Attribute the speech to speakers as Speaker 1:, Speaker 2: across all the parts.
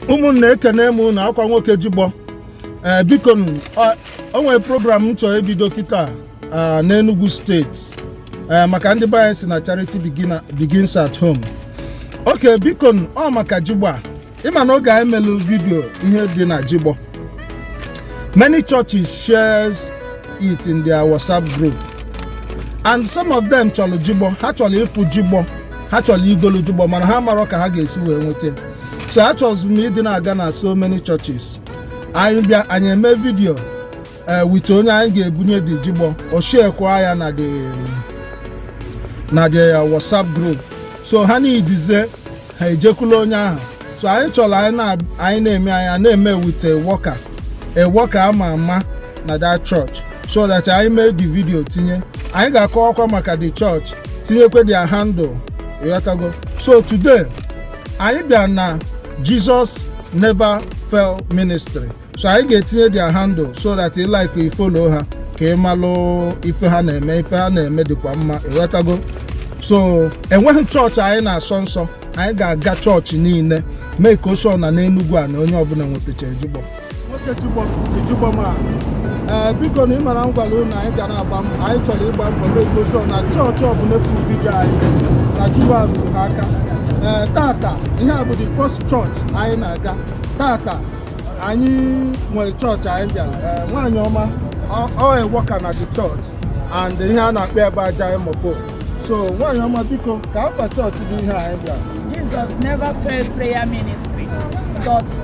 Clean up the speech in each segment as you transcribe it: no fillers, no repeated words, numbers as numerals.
Speaker 1: ụmụnne ekene m na akwa nwoke Jigbo biko o nwere program m chọrọ ebido kịta na Enugu steeti maka ndị be si na charity begins at home. Okay, biko ọ maka Jigbo a ịma na oge anyị melu video ihe dị na Jigbo. Many churches shares it in their WhatsApp group, and some of them chọrọ Jigbo, ha chọrọ ịfụ Jigbo, ha chọrọ igolu Jigbo, mana ha mara ka ha ga-esi wee nweta. So I chose me ịdị na-aga na so many churches. Anyị eme video with onye anyị ga-ebunye dị Jigbo, o share kwa ya na the WhatsApp group. So ha nidize ha ejekula onye ahụ. So anyị chọrọ anyị na-eme with a worker ama na that church, so that I made the video tinye. Anyị ga-akọwakwa maka the church, tinyekwe their handle. So today anyị bịa na Jesus Never Fail Ministry. So I get their handle so that you like you follow her. Kemalo ife ha na-eme dịkwa mma. So when church anyị na asọ anyị ga-aga church niile make sure na Enugu a na onye ọbụla nwetacha Jigbo. Nwoke Jigboman. Biko na ịmara ngwala ụlọ anyị ga na-agba mbọ, anyị chọrọ ịgba mbọ make sure na church ọbụla efu video anyị na Jigbo ruru ha aka. Tata ihe a bụ the first church anyị na-aga. Tata anyị nwere church anyị bịara. Nwaanyị ọma ọ worker na the church, and ihe a na-akpọ ebe Agilemopol. So nwaanyị ọma biko ka afa church dị ihe anyị bịara.
Speaker 2: Jesus Never Fail Prayer Ministry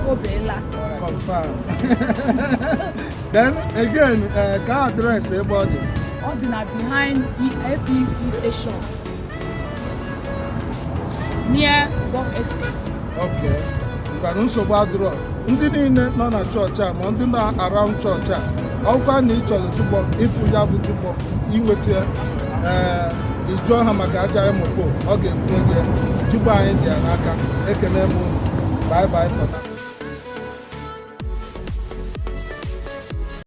Speaker 2: .obella.
Speaker 1: Confirm. Then again, ka address ebe ọ dị.
Speaker 2: Ọ dị na behind EFP station near Golf Estates.
Speaker 1: Okay. Mgbe nsogbu adịrọ, ndị niile nọ na chọọchị a ma ndị nọ around chọọchị a, ọkwa na ị chọrọ Jigbo, ịpụ ya bụ Jigbo, inweta ịjụọ ha maka Agilemopol, ọ ga-ebunye gị Jigbo anyị dị ya n'aka. Ekene m unu. Bye bye for now.